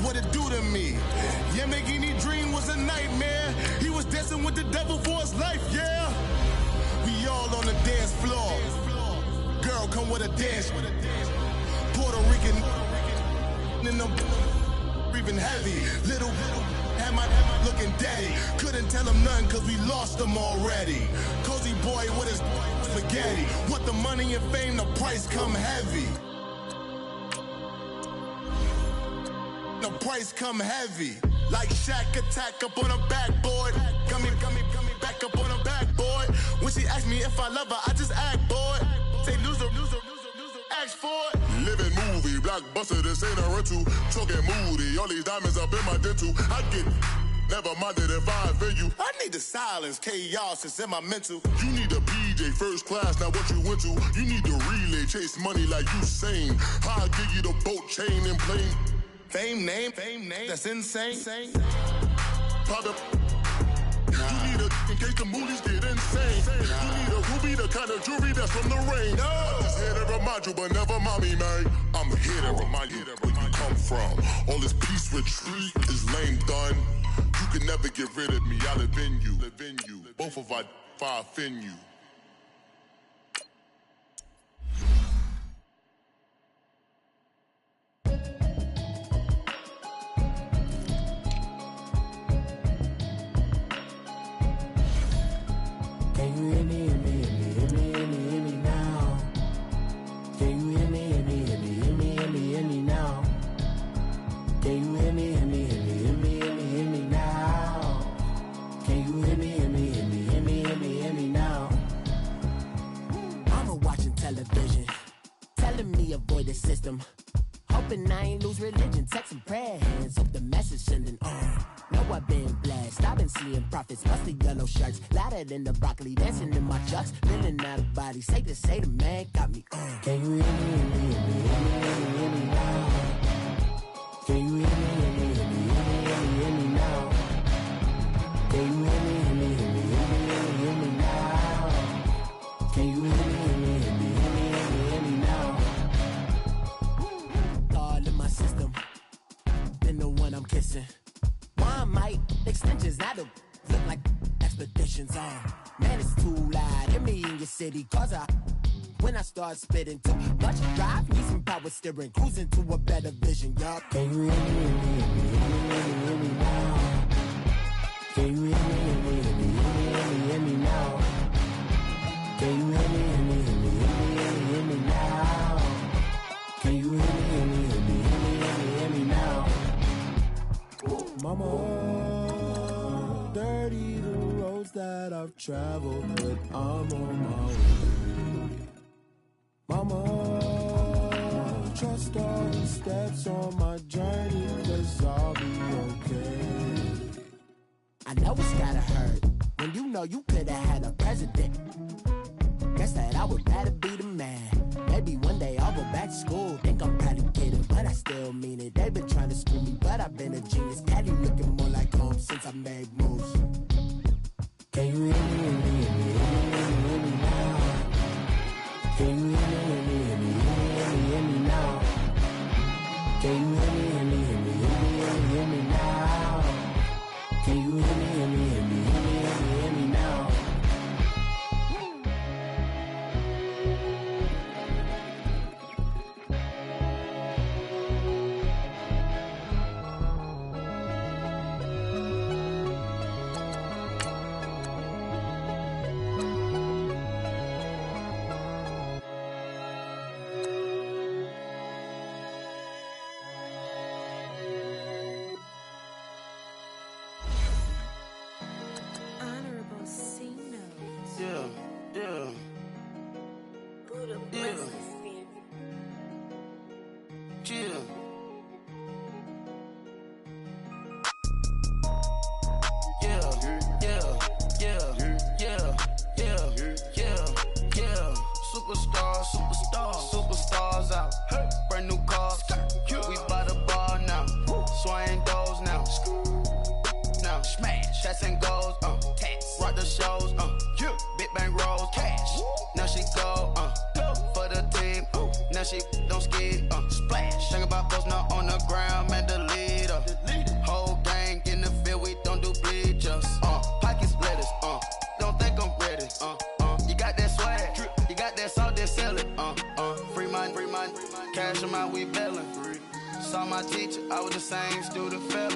what it do to me. Yeah, making any dream was a nightmare. He was dancing with the devil for his life, yeah. We all on the dance floor. Girl, come with a dance. Puerto Rican in them breathing heavy. Little had my looking daddy. Couldn't tell him nothing cause we lost him already. Cozy boy with his spaghetti. Want the money and fame, the price come heavy. The price come heavy. Like Shaq attack up on a backboard. Coming back up on a backboard. When she asked me if I love her, I just act bored. Say loser, ask for it. Living movie, blockbuster, this ain't a rental. Talking moody, all these diamonds up in my dental. I get never minded if I offend you. I need the silence, chaos is in my mental. You need a PJ, first class, not what you went to. You need the relay, chase money like you sane. I'll give you the boat, chain, and plane. Fame name, that's insane. Pop up. You need a in case the movies get insane. You need a ruby, the kind of jewelry that's from the rain. I'm just here to remind you, but never mommy, man. I'm here to remind you where you come from. All this peace retreat is lame done. You can never get rid of me. I live in you. Both of our fire offend you. Can you hear me, hear me now? Can you hear me now? Can you hear me, hear me now? Can you hear me now? Mama watching television, telling me avoid the system. Hoping I ain't lose religion, texting prayer hands, hope the message sending on. Know I've been blessed, I've been seeing prophets, musty yellow shirts, louder than the broccoli, dancing in my chucks, feeling out of body, say the man got me on. Can you hear me now? Can you hear me now? Can you hear me now? Can you hear me now? All in my system, then the one I'm kissing. One might extensions that'll look like expeditions on. Man, it's too loud. Hear me in your city, cause when I start spitting too much drive, need some power steering, cruising to a better vision, y'all. Can you hear me now? Can you hear me now? Can you hear me now? Can you hear me now? Mama, dirty the roads that I've traveled, but I'm on my way. Mama, trust all the steps on my journey, 'cause I'll be okay. I know it's gotta hurt when you know you could've had a president. Guess that I would rather be the man. Maybe one day I'll go back to school. Think I'm probably kidding, but I still mean it. They've been trying to screw me, but I've been a genius. Daddy looking more like home since I made moves. Can you hear me now? Can you hear me now? Can you hear me now? Can you hear me now? Superstars out, brand new cars. We by the bar now, swaying doors now. Now smash, shots and goals, rock the shows, big bang rolls, cash. Now she go, for the team, now she don't skid, splash. Think about posting up on the ground, man, the leader. Saw my teacher, I was the same student fella.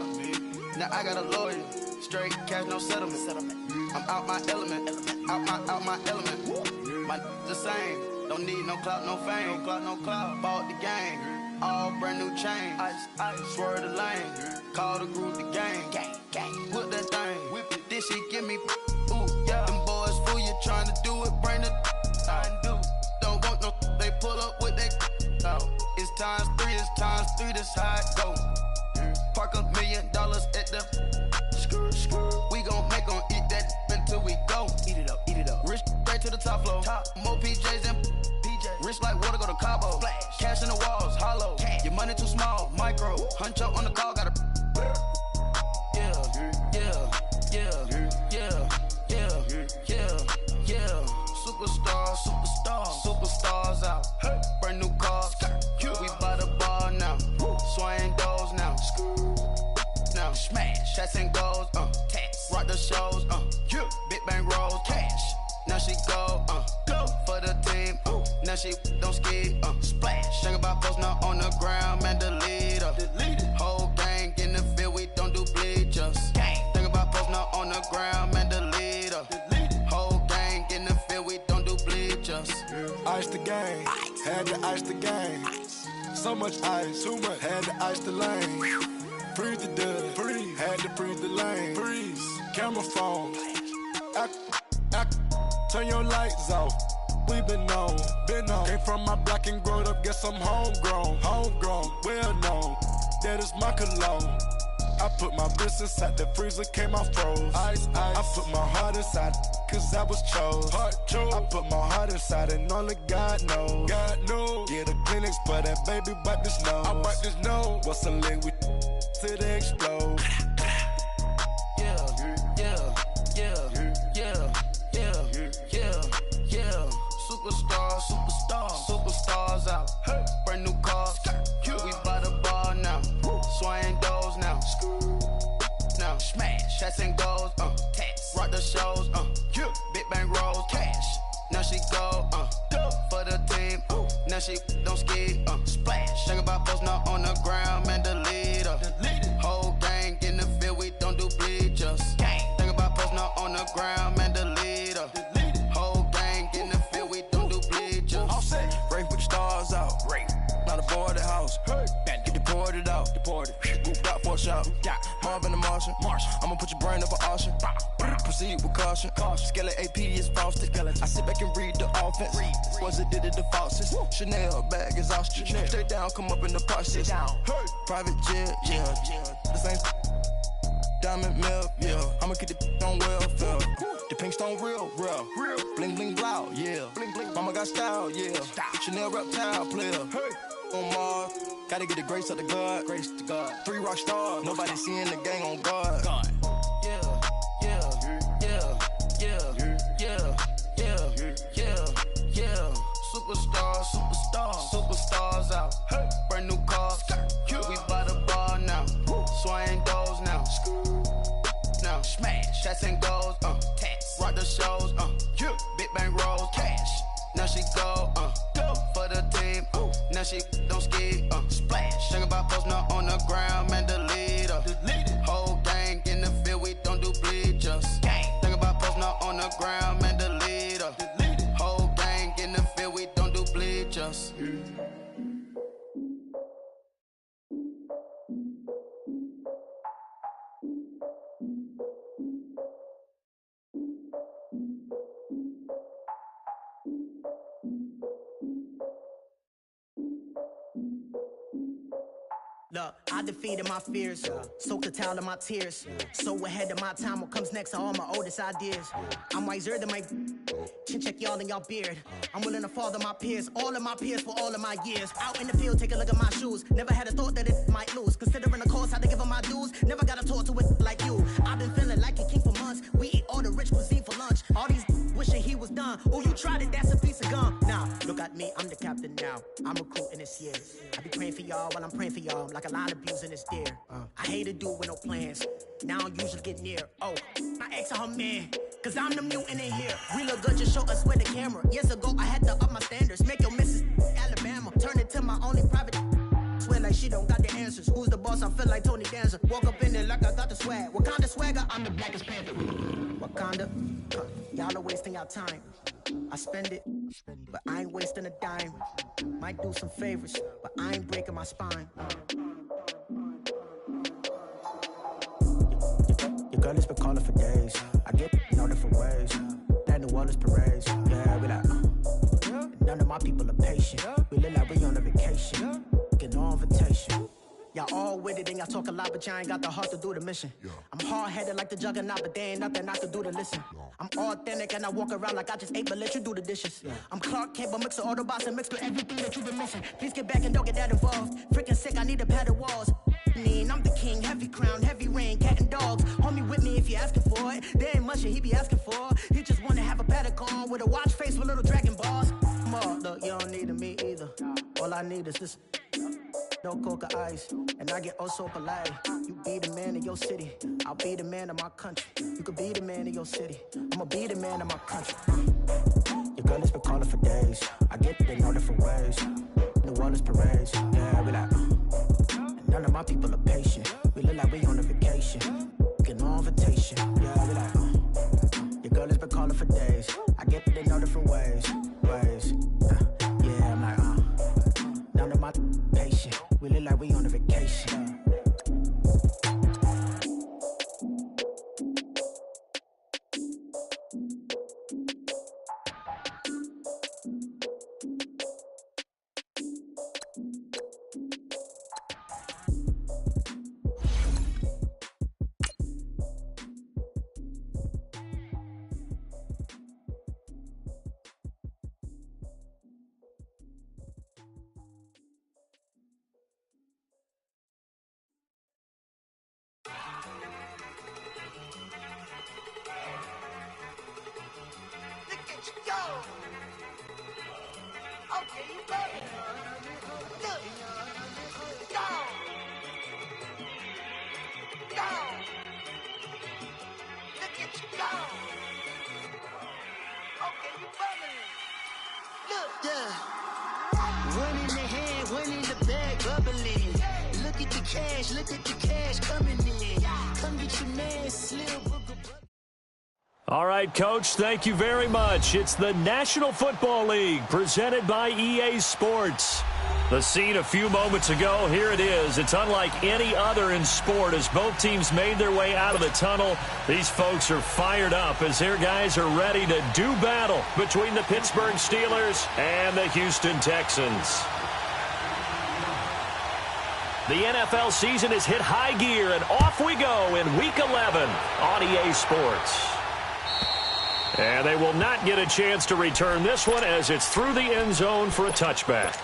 Now I got a lawyer, straight cash, no settlement. I'm out my element, out my element. My the same, don't need no clout, no fame. No clout, bought the game, all brand new chain. Ice, swerve the lane, call the group the gang. Whip that thing, whip it, this shit give me. Ooh, yeah. Them boys fool you trying to do it, bring it. I do. Don't want no, they pull up with that. It's times three, this how it go. Park $1 million at the we gon' make 'em eat that until we go. Eat it up. Rich straight to the top floor. More PJs and PJs. Rich like water, go to Cabo. Splash. Cash in the walls, hollow. Cash. Your money too small, micro. Hunch up on the call, gotta. Yeah. Superstars out. Hey. Brand new cars. We by the bar now. Swaying doors now. Now smash. Shots and goals. Tax. Rock the shows. Big bang rolls. Cash. Now she go. Go for the team. Now she don't ski. Splash. Think about post now on the ground. Man, delete her. Whole gang in the field. We don't do bleachers. Think about post now on the ground. Man, delete her. Whole gang in the field. We don't do bleachers. Ice the game. Had to ice the game. So much ice. Too much. Had to ice the lane. Freeze the dust. Freeze. Had to freeze the lane. Freeze. Camera phone. Turn your lights off. We been on. Came from my block and growed up. Guess I'm homegrown. Well known. That is my cologne. I put my wrist inside the freezer, came out froze. Ice. I put my heart inside, cause I was chose. I put my heart inside and only God knows. Get a Kleenex for that baby, wipe this nose. I wipe this nose. What's a liquid till they explode? Superstars out. Hey. Brand new cars. We by the bar now. Swaying doors now. Now smash. Shots and goals. Tax. Rock the shows. Big bang rolls. Cash. Now she go. For the team. Now she don't ski. Splash. Think about post now on the ground. Man, delete her. Whole gang in the field. We don't do bleachers. Think about post now on the ground. Man, delete her. Whole gang in the field. We don't do bleachers. All set. Rain put the stars out. Rain. Not a board the house. Hey. Get deported out. Moved out for a shot. Marvin the Martian. I'ma put your brain up an auction. Proceed with caution. Skeleton AP is frosted. I sit back and read the offense. Was it did it the faucets? Chanel bag is ostrich. Stay down, come up in the process. Hey. Private jet, yeah. The same diamond milk, yeah. I'ma get the on welfare. The pink stone real. Bling bling blow, yeah. Mama got style, yeah. Chanel reptile player. Hey. On Mars, gotta get the grace of the God. 3 rock stars, nobody seeing the gang on guard. Superstars out. Hey. Brand new cars. We by the bar now. Swaying doors now. Now smash. Shots and goals. Tax. Rock the shows. Big bang rolls. Cash. Now she go. For the team. Now she don't ski. Splash. Think about post now on the ground. Man, delete her. Whole gang in the field. We don't do bleachers. Think about post now on the ground. Man, delete her. Whole gang in the field. We don't do bleachers. Look, I defeated my fears, soaked the towel in my tears. So ahead of my time, what comes next are all my oldest ideas. I'm wiser than my chin check y'all in y'all beard. I'm willing to father my peers, all of my peers for all of my years. Out in the field, take a look at my shoes. Never had a thought that it might lose. Considering the cost, how to give them my dues. Never got to talk to it like you. I've been feeling like a king for months. We eat all the rich cuisine for lunch. All these wishing he was done. Oh, you tried it, that's a piece of gum. Now, look at me, I'm the captain now. I'm recruiting this year. I be praying for y'all while I'm praying for y'all. Like a line of abusing this deer. I hate to do with no plans. Now I don't usually get near. Oh, my ex her man. Cause I'm the mutant in here. We look good, just show us where the camera. Years ago, I had to up my standards. Make your missus Alabama. Turn it to my only private. Swear act like she don't got the answers. Who's the boss? I feel like Tony Danza. Walk up in there like I got the swag. What kind of swagger? I'm the blackest panther. Wakanda, y'all are wasting your time. I spend it, but I ain't wasting a dime. Might do some favors, but I ain't breaking my spine. Your girl has been calling for days. I get in all different ways. That New Orleans parades. Yeah, we like, none of my people are patient. We look like we on a vacation. Get no invitation. Y'all all with it and y'all talk a lot, but y'all ain't got the heart to do the mission. I'm hard-headed like the juggernaut, but there ain't nothing I can do to listen. I'm authentic and I walk around like I just ate, but let you do the dishes. I'm Clark Kent, but mix of Autobots and mixed with everything that you've been missing. Please get back and don't get that involved. Freaking sick, I need a pad of walls. I'm the king, heavy crown, heavy rain, cat and dogs. Homie with me if you're asking for it. There ain't much that he be asking for. He just wanna have a paddock on with a watch face with little dragon balls. Look, you don't need me either. All I need is this. No coca ice, and I get oh so polite. You be the man of your city, I'll be the man of my country. You could be the man of your city, I'ma be the man of my country. Your girl has been calling for days. I get it in all different ways. New Orleans parades, yeah, we like. None of my people are patient. We look like we on a vacation. Get no invitation, yeah, we like. Your girl has been calling for days. I get it in all different ways. Yeah, I'm like, none of my patient. We look like we on a vacation. All right, Coach, thank you very much. It's the National Football League presented by EA Sports. The scene a few moments ago, here it is. It's unlike any other in sport as both teams made their way out of the tunnel. These folks are fired up as their guys are ready to do battle between the Pittsburgh Steelers and the Houston Texans. The NFL season has hit high gear, and off we go in Week 11 on EA Sports. And they will not get a chance to return this one as it's through the end zone for a touchback.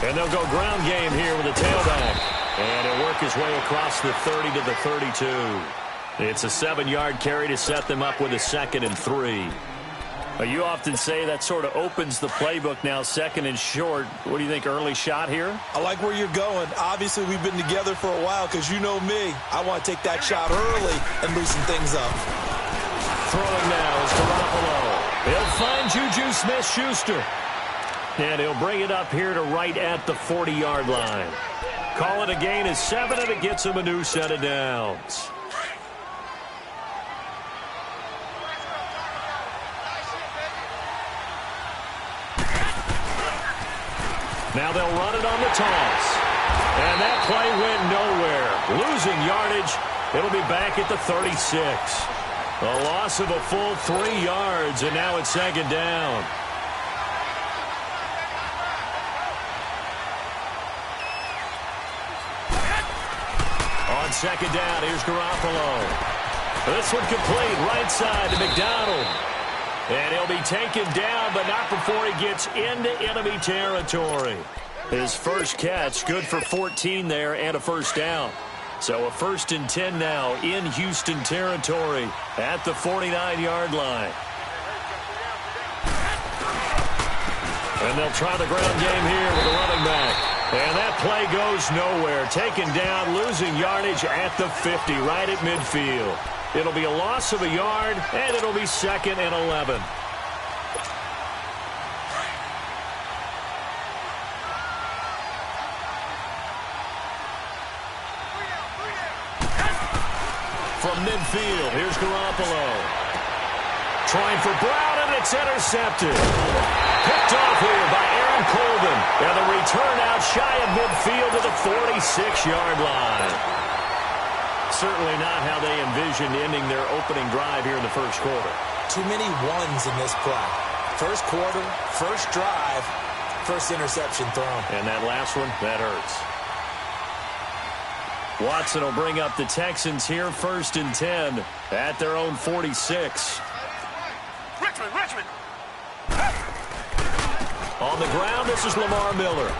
And they'll go ground game here with a tailback. And he'll work his way across the 30 to the 32. It's a 7-yard carry to set them up with a 2nd and 3. You often say that sort of opens the playbook now, 2nd and short. What do you think, early shot here? I like where you're going. Obviously, we've been together for a while because you know me. I want to take that shot early and loosen things up. Throwing now is Garoppolo. He'll find Juju Smith-Schuster. And he'll bring it up here to right at the 40-yard line. Call it a gain of 7, and it gets him a new set of downs. Now they'll run it on the toss. And that play went nowhere. Losing yardage. It'll be back at the 36. A loss of a full 3 yards, and now it's 2nd down. On 2nd down, here's Garoppolo. This one complete, right side to McDonald. And he'll be taken down, but not before he gets into enemy territory. His first catch, good for 14 there and a 1st down. So a 1st and 10 now in Houston territory at the 49-yard line. And they'll try the ground game here with a running back. And that play goes nowhere. Taken down, losing yardage at the 50, right at midfield. It'll be a loss of a yard, and it'll be 2nd and 11. From midfield, here's Garoppolo. Trying for Brown, and it's intercepted. Picked off here by Aaron Colvin. And the return out shy of midfield to the 46-yard line. Certainly not how they envisioned ending their opening drive here in the first quarter. Too many ones in this play. First quarter, first drive, first interception thrown. And that last one, that hurts. Watson will bring up the Texans here, 1st and 10 at their own 46. Richmond. On the ground, this is Lamar Miller.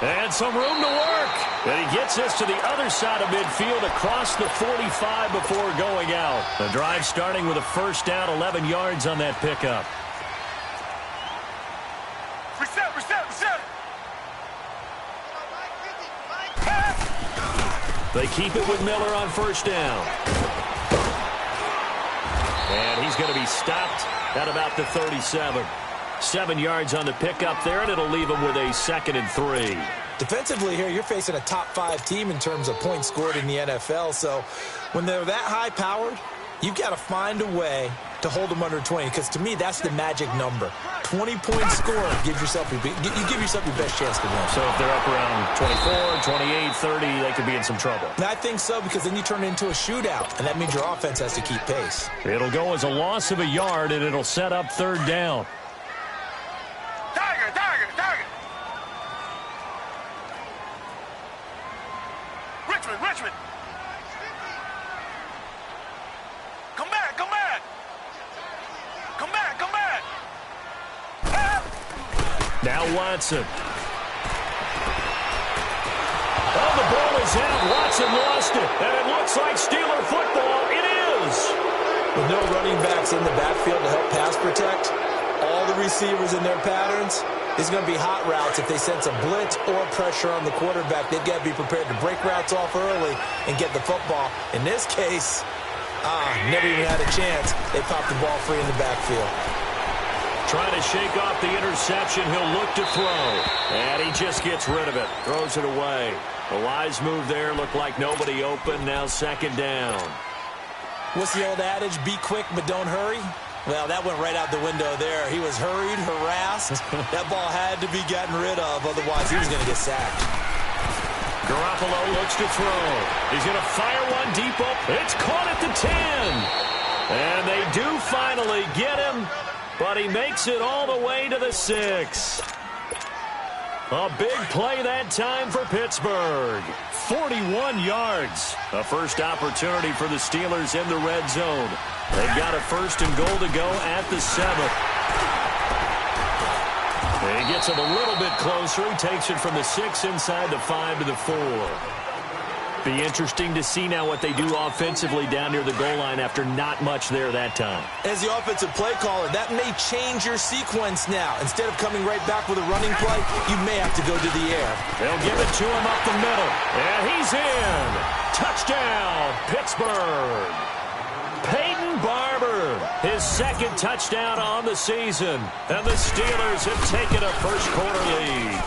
And some room to work. And he gets this to the other side of midfield across the 45 before going out. The drive starting with a first down, 11 yards on that pickup. Reset. They keep it with Miller on first down. And he's going to be stopped at about the 37. 7 yards on the pickup there, and it'll leave him with a 2nd and 3. Defensively here, you're facing a top 5 team in terms of points scored in the NFL. So when they're that high-powered, you've got to find a way to hold them under 20, because to me, that's the magic number. 20 points scored, you give yourself your best chance to win. So if they're up around 24, 28, 30, they could be in some trouble. And I think so, because then you turn it into a shootout, and that means your offense has to keep pace. It'll go as a loss of a yard, and it'll set up 3rd down. Tiger. Richmond. Come back. Now Watson. Oh, the ball is out. Watson lost it. And it looks like Steeler football. It is. With no running backs in the backfield to help pass protect, all the receivers in their patterns, it's going to be hot routes. If they sense a blitz or pressure on the quarterback, they've got to be prepared to break routes off early and get the football. In this case, never even had a chance. They popped the ball free in the backfield. Trying to shake off the interception. He'll look to throw. And he just gets rid of it. Throws it away. A wise move there. Looked like nobody open. Now 2nd down. What's the old adage? Be quick, but don't hurry. Well, that went right out the window there. He was hurried, harassed. That ball had to be gotten rid of. Otherwise, he was going to get sacked. Garoppolo looks to throw. He's going to fire one deep up. It's caught at the 10. And they do finally get him. But he makes it all the way to the 6. A big play that time for Pittsburgh. 41 yards. A first opportunity for the Steelers in the red zone. They've got a 1st and goal to go at the 7. He gets him a little bit closer. He takes it from the 6 inside the 5 to the 4. Be interesting to see now what they do offensively down near the goal line after not much there that time. As the offensive play caller, that may change your sequence now. Instead of coming right back with a running play, you may have to go to the air. They'll give it to him up the middle. And he's in. Touchdown, Pittsburgh. Peyton Barber, his 2nd touchdown on the season. And the Steelers have taken a first quarter lead.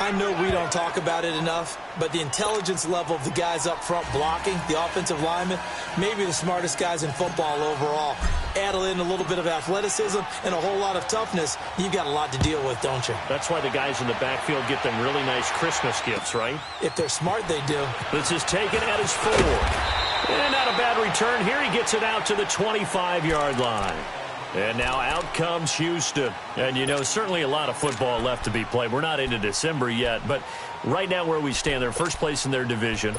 I know we don't talk about it enough, but the intelligence level of the guys up front blocking, the offensive linemen, maybe the smartest guys in football overall. Add in a little bit of athleticism and a whole lot of toughness, you've got a lot to deal with, don't you? That's why the guys in the backfield get them really nice Christmas gifts, right? If they're smart, they do. This is taken at his 4. And not a bad return here. He gets it out to the 25-yard line. And now out comes Houston. And, you know, certainly a lot of football left to be played. We're not into December yet, but right now where we stand, they're first place in their division.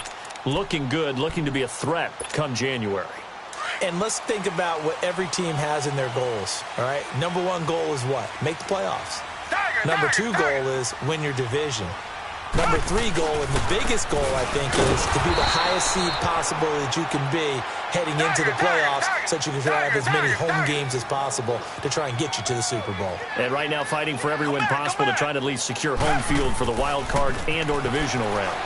Looking good, looking to be a threat come January. And let's think about what every team has in their goals, all right? Number 1 goal is what? Make the playoffs. Number 2 goal is win your division. Number 3 goal, and the biggest goal, I think, is to be the highest seed possible that you can be heading into the playoffs so that you can have as many home games as possible to try and get you to the Super Bowl. And right now fighting for every win possible to try to at least secure home field for the wild card and or divisional round.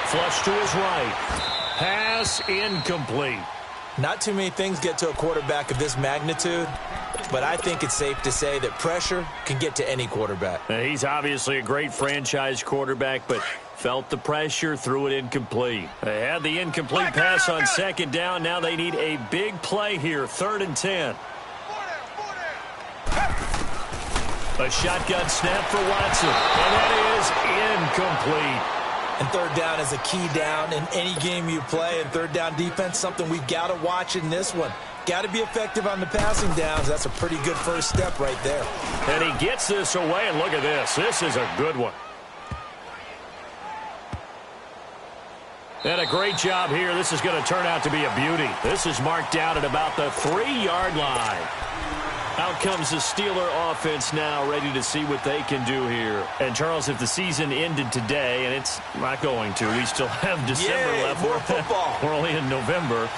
Flush to his right. Pass incomplete. Not too many things get to a quarterback of this magnitude, but I think it's safe to say that pressure can get to any quarterback. He's obviously a great franchise quarterback, but felt the pressure, threw it incomplete. They had the incomplete pass on second down. Now they need a big play here, 3rd and 10. A shotgun snap for Watson, and that is incomplete. And 3rd down is a key down in any game you play. And 3rd down defense, something we've got to watch in this one. Got to be effective on the passing downs. That's a pretty good first step right there. And he gets this away, and look at this. This is a good one. And a great job here. This is going to turn out to be a beauty. This is marked down at about the 3-yard line. Out comes the Steeler offense now, ready to see what they can do here. And, Charles, if the season ended today, and it's not going to, we still have December left. More football. We're only in November.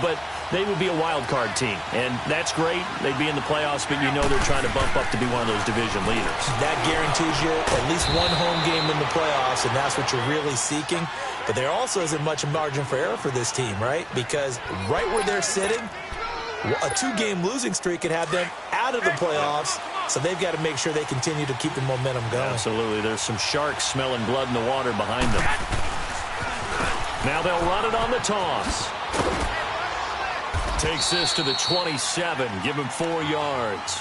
But they would be a wild card team. And that's great. They'd be in the playoffs, but you know they're trying to bump up to be one of those division leaders. That guarantees you at least one home game in the playoffs, and that's what you're really seeking. But there also isn't much margin for error for this team, right? Because right where they're sitting, a 2-game losing streak could have them out of the playoffs, so they've got to make sure they continue to keep the momentum going. Absolutely. There's some sharks smelling blood in the water behind them. Now they'll run it on the toss. Takes this to the 27. Give him 4 yards.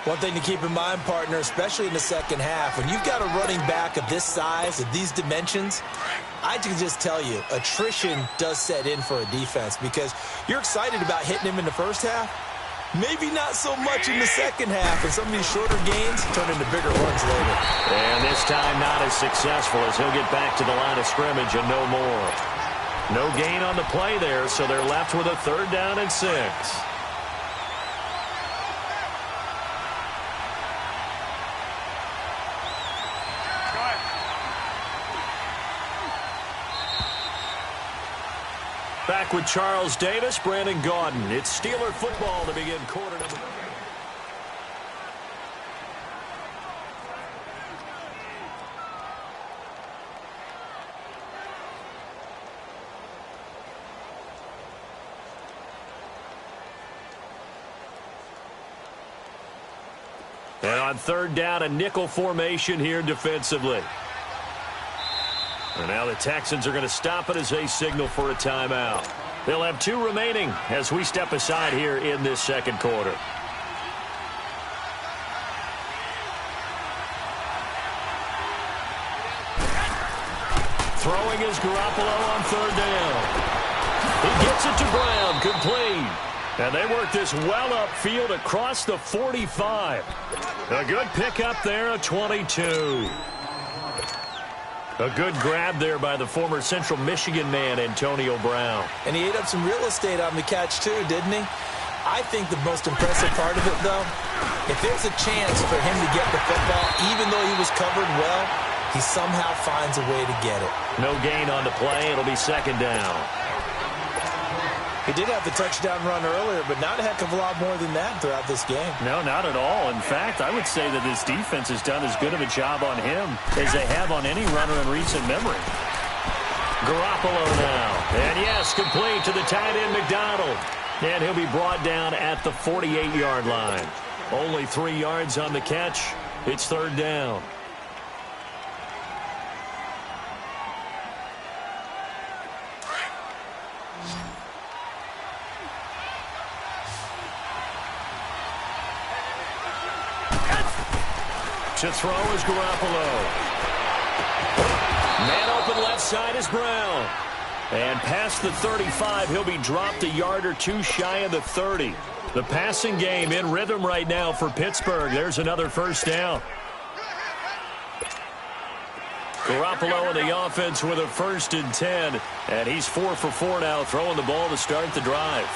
One thing to keep in mind, partner, especially in the second half, when you've got a running back of this size, of these dimensions, I can just tell you, attrition does set in for a defense because you're excited about hitting him in the first half. Maybe not so much in the second half, and some of these shorter gains turn into bigger runs later. And this time not as successful as he'll get back to the line of scrimmage and no more. No gain on the play there, so they're left with a 3rd down and 6. Back with Charles Davis, Brandon Gaudin. It's Steeler football to begin quarter number. And on 3rd down, a nickel formation here defensively. And now the Texans are going to stop it as they signal for a timeout. They'll have 2 remaining as we step aside here in this second quarter. Throwing is Garoppolo on 3rd down. He gets it to Brown, complete. And they work this well upfield across the 45. A good pickup there, a 22. A good grab there by the former Central Michigan man, Antonio Brown. And he ate up some real estate on the catch, too, didn't he? I think the most impressive part of it, though, if there's a chance for him to get the football, even though he was covered well, he somehow finds a way to get it. No gain on the play. It'll be 2nd down. He did have the touchdown run earlier, but not a heck of a lot more than that throughout this game. No, not at all. In fact, I would say that this defense has done as good of a job on him as they have on any runner in recent memory. Garoppolo now. And yes, complete to the tight end McDonald. And he'll be brought down at the 48-yard line. Only 3 yards on the catch. It's 3rd down. To throw is Garoppolo. Man open left side is Brown. And past the 35, he'll be dropped a yard or 2 shy of the 30. The passing game in rhythm right now for Pittsburgh. There's another 1st down. Garoppolo in the offense with a 1st and 10. And he's 4 for 4 now, throwing the ball to start the drive.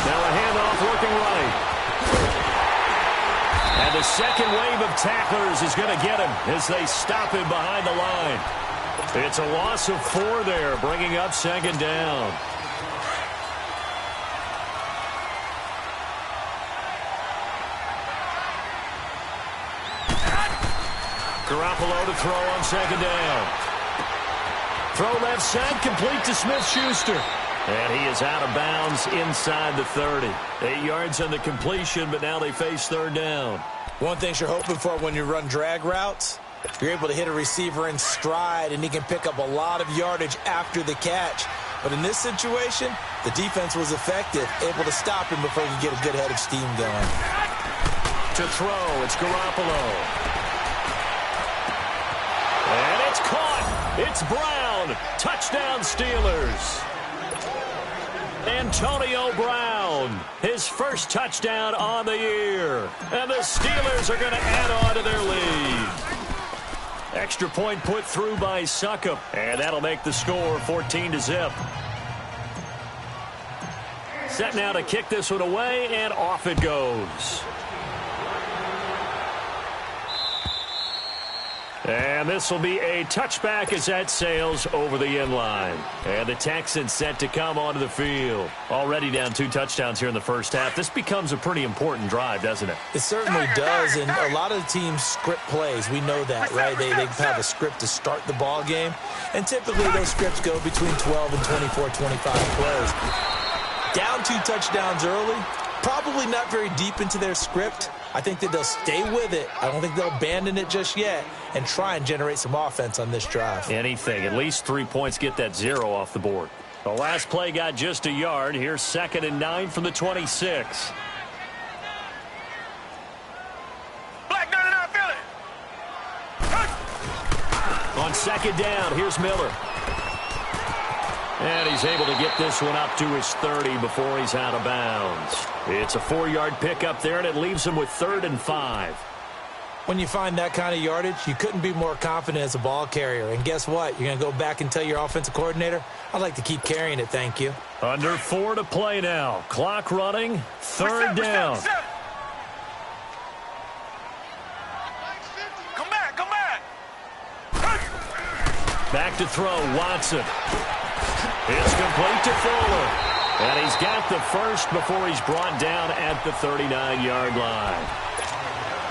Now a handoff looking right. And And the second wave of tacklers is going to get him as they stop him behind the line. It's a loss of 4 there, bringing up second down. Garoppolo to throw on second down. Throw left side, complete to Smith-Schuster. And he is out of bounds inside the 30. 8 yards on the completion, but now they face third down. One thing you're hoping for when you run drag routes, you're able to hit a receiver in stride, and he can pick up a lot of yardage after the catch. But in this situation, the defense was effective, able to stop him before he could get a good head of steam going. To throw, it's Garoppolo. And it's caught. It's Brown. Touchdown, Steelers. Antonio Brown, his first touchdown on the year. And the Steelers are going to add on to their lead. Extra point put through by Succop. And that'll make the score 14-0. Set now to kick this one away, and off it goes. And this will be a touchback as that sails over the end line. And the Texans set to come onto the field. Already down 2 touchdowns here in the first half. This becomes a pretty important drive, doesn't it? It certainly does, and a lot of the teams script plays. We know that, right? They have a script to start the ball game, and typically those scripts go between 12 and 24, 25 plays. Down 2 touchdowns early, probably not very deep into their script. I think that they'll stay with it. I don't think they'll abandon it just yet and try and generate some offense on this drive. Anything. At least 3 points, get that 0 off the board. The last play got just a yard. Here's 2nd and 9 from the 26. Black 99 Philly. On second down, here's Miller. And he's able to get this one up to his 30 before he's out of bounds. It's a 4-yard pickup there, and it leaves him with 3rd and 5. When you find that kind of yardage, you couldn't be more confident as a ball carrier. And guess what? You're going to go back and tell your offensive coordinator, I'd like to keep carrying it, thank you. Under 4 to play now. Clock running, 3rd down. Come back, come back. Back to throw, Watson. It's complete to Fuller. And he's got the first before he's brought down at the 39-yard line.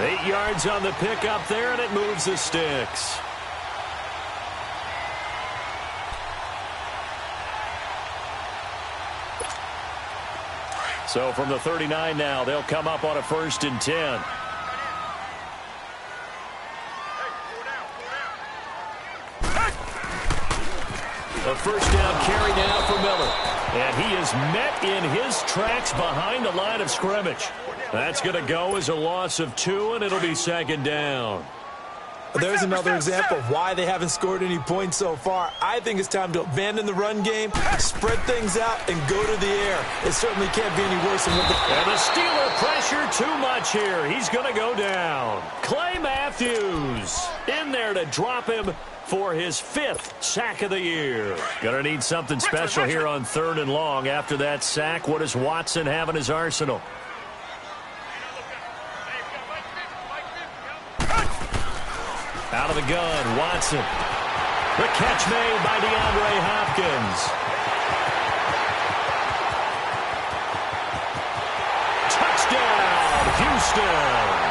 8 yards on the pickup there, and it moves the sticks. So from the 39 now, they'll come up on a 1st and 10. A first down carry now for Miller. And he is met in his tracks behind the line of scrimmage. That's going to go as a loss of 2, and it'll be 2nd down. There's another example of why they haven't scored any points so far. I think it's time to abandon the run game, spread things out, and go to the air. It certainly can't be any worse than what the... And the Steeler pressure too much here. He's going to go down. Clay Matthews in there to drop him for his 5th sack of the year. Going to need something special here on 3rd and long. After that sack, what does Watson have in his arsenal? Out of the gun, Watson. The catch made by DeAndre Hopkins. Touchdown, Houston.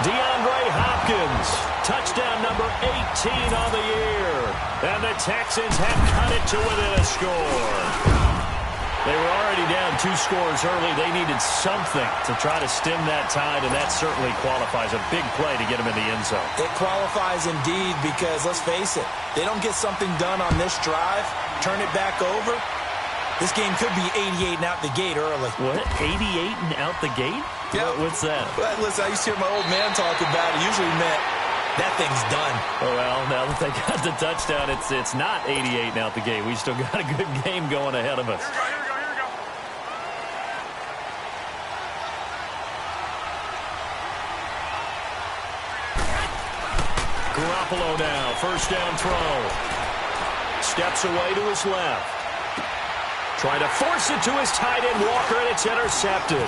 DeAndre Hopkins, touchdown number 18 on the year. And the Texans have cut it to within a score. They were already down 2 scores early. They needed something to try to stem that tide, and that certainly qualifies. A big play to get them in the end zone. It qualifies indeed because, let's face it, they don't get something done on this drive, turn it back over, this game could be 88 and out the gate early. What? 88 and out the gate? Yeah. What's that? Well, listen, I used to hear my old man talk about it. Usually meant that thing's done. Oh, well, now that they got the touchdown, it's not 88 and out the gate. We still got a good game going ahead of us. Garoppolo now, first down throw. Steps away to his left. Trying to force it to his tight end, Walker, and it's intercepted.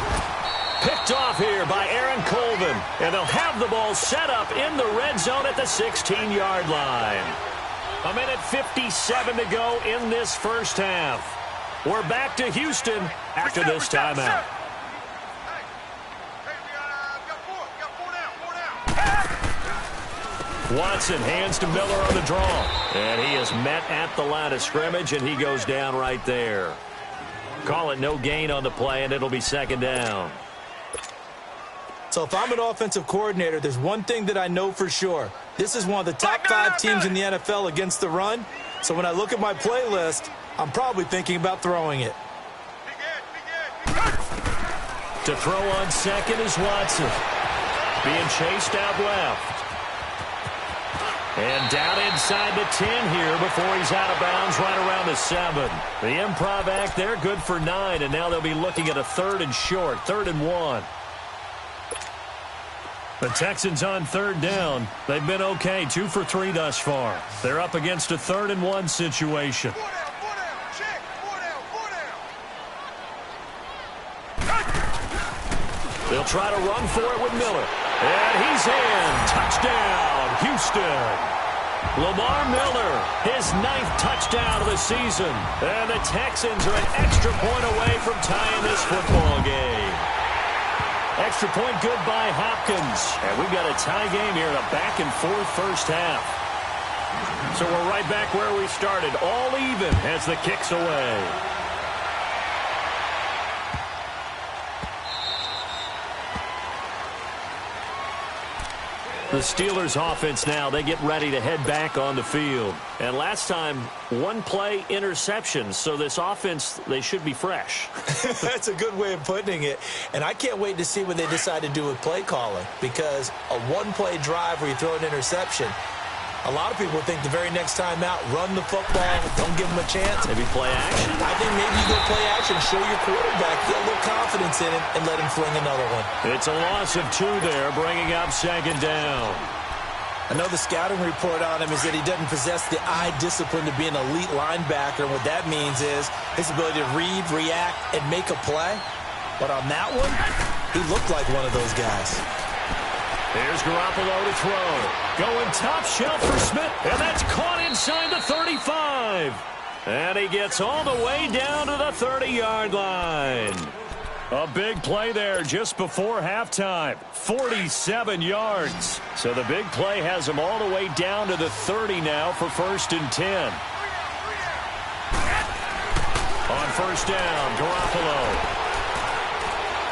picked off here by Aaron Colvin. And they'll have the ball set up in the red zone at the 16-yard line. 1:57 to go in this first half. We're back to Houston after this timeout. Watson hands to Miller on the draw. And he is met at the line of scrimmage, and he goes down right there. Call it no gain on the play, and it'll be second down. So if I'm an offensive coordinator, there's one thing that I know for sure. This is one of the top 5 teams in the NFL against the run. So when I look at my playlist, I'm probably thinking about throwing it. To throw on second is Watson. Being chased out left. And down inside the 10 here before he's out of bounds right around the 7. The improv act there, good for 9, and now they'll be looking at a 3rd and short, 3rd and 1. The Texans on 3rd down. They've been okay, 2 for 3 thus far. They're up against a 3rd and 1 situation. They'll try to run for it with Miller. And he's in. Touchdown, Houston. Lamar Miller, his 9th touchdown of the season. And the Texans are an extra point away from tying this football game. Extra point good by Hopkins. And we've got a tie game here in a back-and-forth first half. So we're right back where we started, all even as the kick's away. The Steelers offense now, they get ready to head back on the field. And last time, 1-play interception. So this offense, they should be fresh. That's a good way of putting it. And I can't wait to see what they decide to do with play calling. Because a 1-play drive where you throw an interception, a lot of people think the very next time out, run the football, don't give them a chance. Maybe play action. I think maybe you go play action, show your quarterback, get a little confidence in him, and let him fling another one. It's a loss of 2 there, bringing up second down. I know the scouting report on him is that he doesn't possess the eye discipline to be an elite linebacker. What that means is his ability to read, react, and make a play. But on that one, he looked like one of those guys. Here's Garoppolo to throw. Going top shelf for Smith. And that's caught inside the 35. And he gets all the way down to the 30-yard line. A big play there just before halftime. 47 yards. So the big play has him all the way down to the 30 now for 1st and 10. On 1st down, Garoppolo.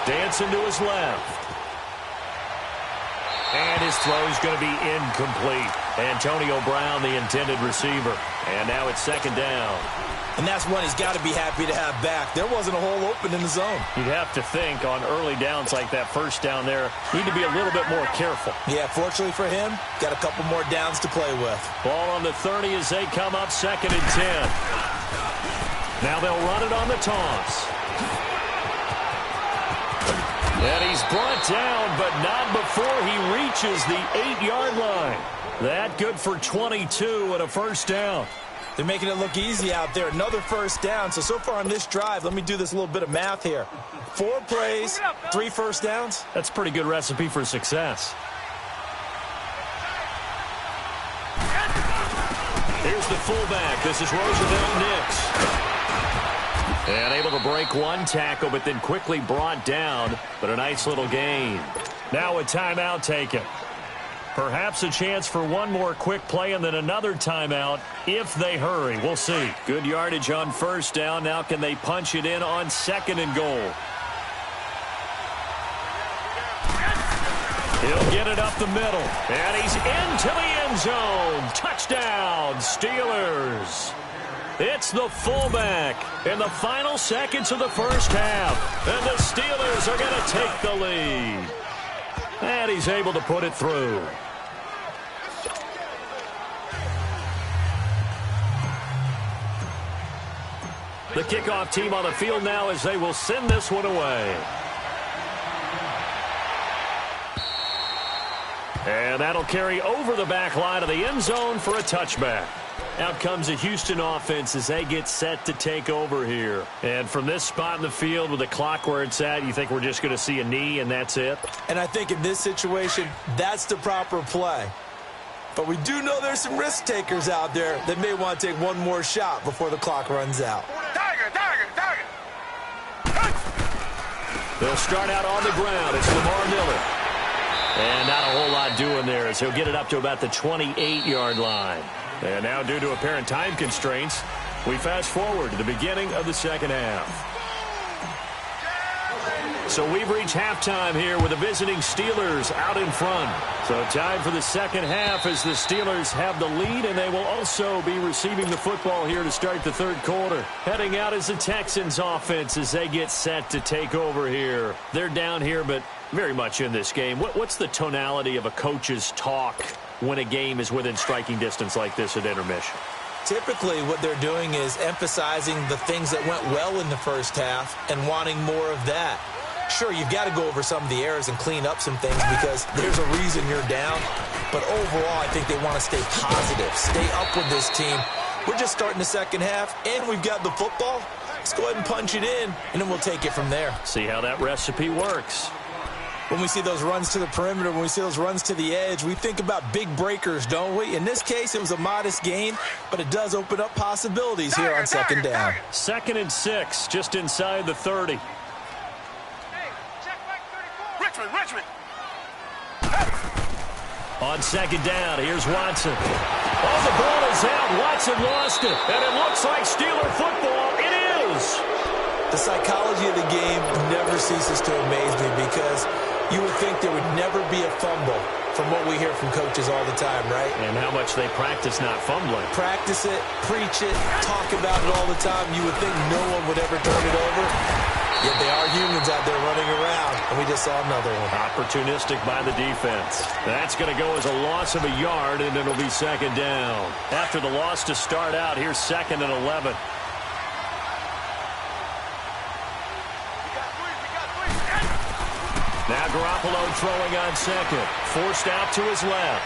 Dancing to his left. And his throw's going to be incomplete. Antonio Brown, the intended receiver. And now it's 2nd down. And that's one he's got to be happy to have back. There wasn't a hole open in the zone. You'd have to think on early downs like that 1st down there, need to be a little bit more careful. Yeah, fortunately for him, got a couple more downs to play with. Ball on the 30 as they come up 2nd and 10. Now they'll run it on the toss. And he's brought down, but not before he reaches the 8-yard line. That good for 22 and a 1st down. They're making it look easy out there. Another 1st down. So far on this drive, let me do this little bit of math here. 4 plays, 3 1st downs. That's a pretty good recipe for success. Here's the fullback. This is Roosevelt Nix. And able to break one tackle, but then quickly brought down. But a nice little gain. Now a timeout taken. Perhaps a chance for one more quick play and then another timeout if they hurry. We'll see. Good yardage on 1st down. Now can they punch it in on 2nd and goal? He'll get it up the middle. And he's into the end zone. Touchdown, Steelers. It's the fullback in the final seconds of the 1st half. And the Steelers are going to take the lead. And he's able to put it through. The kickoff team on the field now as they will send this one away. And that'll carry over the back line of the end zone for a touchback. Out comes the Houston offense as they get set to take over here. And from this spot in the field with the clock where it's at, you think we're just going to see a knee and that's it? And I think in this situation, that's the proper play. But we do know there's some risk takers out there that may want to take one more shot before the clock runs out. Tiger. They'll start out on the ground. It's Lamar Miller. And not a whole lot doing there as he'll get it up to about the 28-yard line. And now, due to apparent time constraints, we fast forward to the beginning of the second half. So we've reached halftime here with the visiting Steelers out in front. So time for the second half as the Steelers have the lead, and they will also be receiving the football here to start the third quarter. Heading out is the Texans offense as they get set to take over here. They're down here, but very much in this game. What's the tonality of a coach's talk when a game is within striking distance like this at intermission? Typically, what they're doing is emphasizing the things that went well in the first half and wanting more of that. Sure, you've got to go over some of the errors and clean up some things because there's a reason you're down. But overall, I think they want to stay positive, stay up with this team. We're just starting the second half, and we've got the football. Let's go ahead and punch it in, and then we'll take it from there. See how that recipe works. When we see those runs to the perimeter, when we see those runs to the edge, we think about big breakers, don't we? In this case, it was a modest gain, but it does open up possibilities here on second down. 2nd and 6, just inside the 30. Richmond. On second down, here's Watson. Oh, the ball is out. Watson lost it, and it looks like Steeler football. It is. The psychology of the game never ceases to amaze me because you would think there would never be a fumble from what we hear from coaches all the time, right? And how much they practice not fumbling. Practice it, preach it, talk about it all the time. You would think no one would ever turn it over. Yet they are humans out there running around, and we just saw another one. Opportunistic by the defense. That's going to go as a loss of a yard, and it'll be second down. After the loss to start out, here's 2nd and 11. Now Garoppolo throwing on second. Forced out to his left.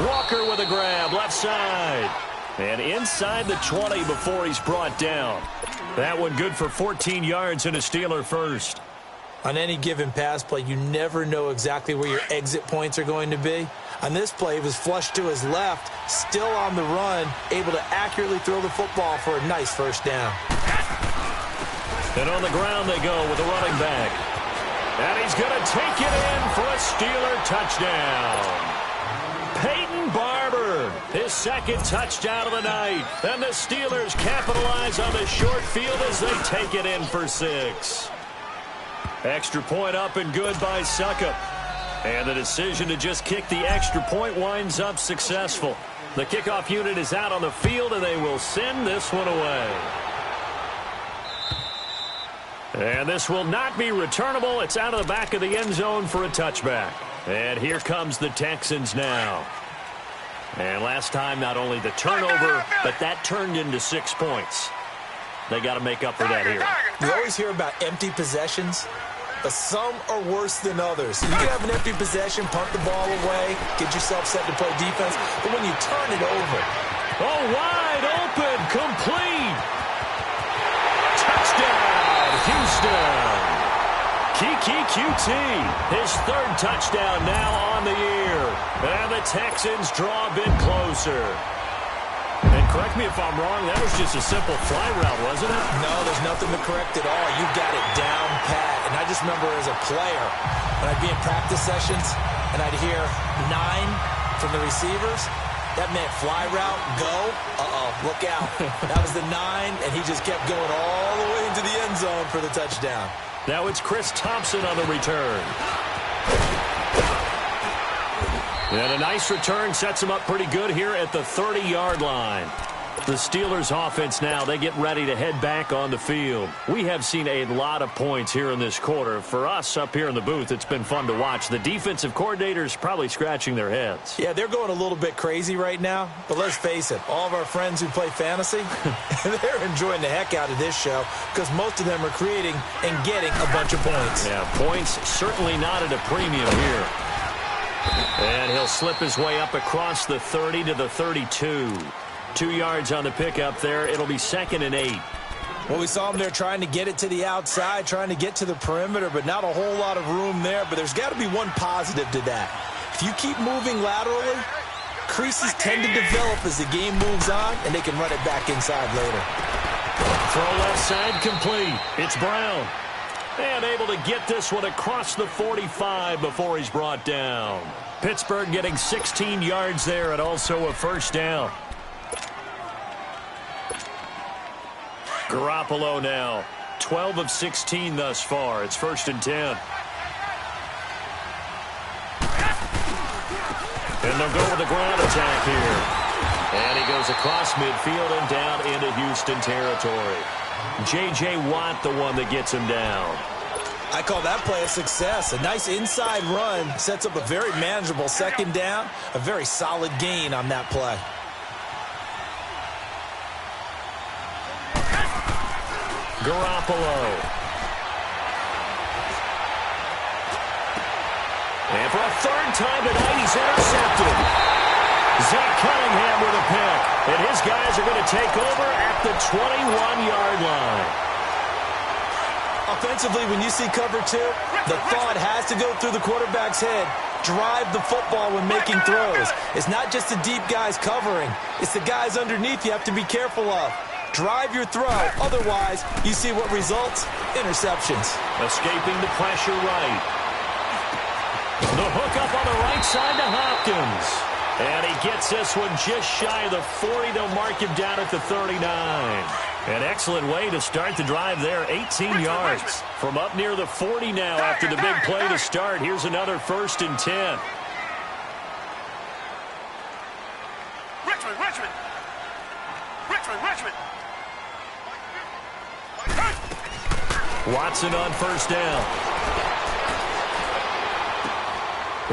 Walker with a grab, left side. And inside the 20 before he's brought down. That one good for 14 yards and a Steeler first. On any given pass play, you never know exactly where your exit points are going to be. On this play, he was flushed to his left, still on the run, able to accurately throw the football for a nice first down. And on the ground they go with the running back. And he's going to take it in for a Steeler touchdown. Peyton Barber, his second touchdown of the night. And the Steelers capitalize on the short field as they take it in for 6. Extra point up and good by Suckup. And the decision to just kick the extra point winds up successful. The kickoff unit is out on the field, and they will send this one away. And this will not be returnable. It's out of the back of the end zone for a touchback. And here comes the Texans now. And last time, not only the turnover, but that turned into 6 points. They got to make up for that here. You always hear about empty possessions, but some are worse than others. You can have an empty possession, punt the ball away, get yourself set to play defense, but when you turn it over. Oh, wide open, complete. Touchdown, Houston. Kiki QT, his 3rd touchdown now on the year. And the Texans draw a bit closer. And correct me if I'm wrong, that was just a simple fly route, wasn't it? No, there's nothing to correct at all. You've got it down pat. And I just remember as a player, when I'd be in practice sessions and I'd hear 9 from the receivers, that meant fly route, go, look out. That was the 9, and he just kept going all the way into the end zone for the touchdown. Now it's Chris Thompson on the return. And a nice return sets him up pretty good here at the 30-yard line. The Steelers offense now, they get ready to head back on the field. We have seen a lot of points here in this quarter. For us up here in the booth, it's been fun to watch. The defensive coordinators probably scratching their heads. Yeah, they're going a little bit crazy right now. But let's face it, all of our friends who play fantasy, they're enjoying the heck out of this show because most of them are creating and getting a bunch of points. Yeah, points certainly not at a premium here. And he'll slip his way up across the 30 to the 32. 2 yards on the pickup there. It'll be 2nd and 8. Well, we saw him there trying to get it to the outside, trying to get to the perimeter, but not a whole lot of room there. But there's got to be one positive to that. If you keep moving laterally, creases tend to develop as the game moves on, and they can run it back inside later. Throw left side complete. It's Brown. And able to get this one across the 45 before he's brought down. Pittsburgh getting 16 yards there and also a first down. Garoppolo now, 12 of 16 thus far. It's 1st and 10. And they'll go with the ground attack here. And he goes across midfield and down into Houston territory. J.J. Watt, the one that gets him down. I call that play a success. A nice inside run sets up a very manageable 2nd down. A very solid gain on that play. Garoppolo. And for a 3rd time tonight, he's intercepted. Zach Cunningham with a pick. And his guys are going to take over at the 21-yard line. Offensively, when you see cover 2, the thought has to go through the quarterback's head. Drive the football when making throws. It's not just the deep guys covering. It's the guys underneath you have to be careful of. Drive your throw. Otherwise, you see what results? Interceptions. Escaping the pressure right. The hook up on the right side to Hopkins. And he gets this one just shy of the 40. They'll mark him down at the 39. An excellent way to start the drive there. 18 yards from up near the 40 now after the big play to start. Here's another 1st and 10. Richmond. Watson on 1st down.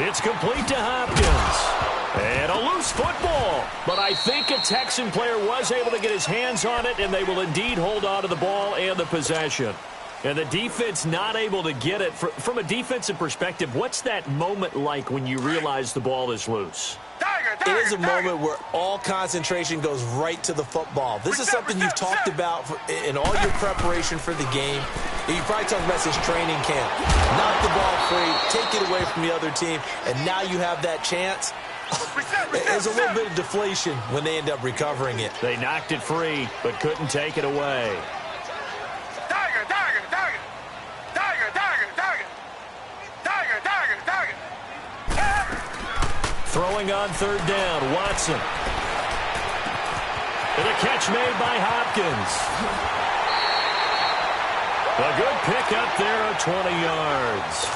It's complete to Hopkins. And a loose football. But I think a Texan player was able to get his hands on it, and they will indeed hold on to the ball and the possession. And the defense not able to get it. From a defensive perspective, what's that moment like when you realize the ball is loose? It is a moment where all concentration goes right to the football. This is something you've talked about in all your preparation for the game. You probably talked about since training camp. Knock the ball free, take it away from the other team, and now you have that chance. There's a little bit of deflation when they end up recovering it. They knocked it free, but couldn't take it away. Throwing on 3rd down, Watson. And a catch made by Hopkins. A good pick up there at 20 yards.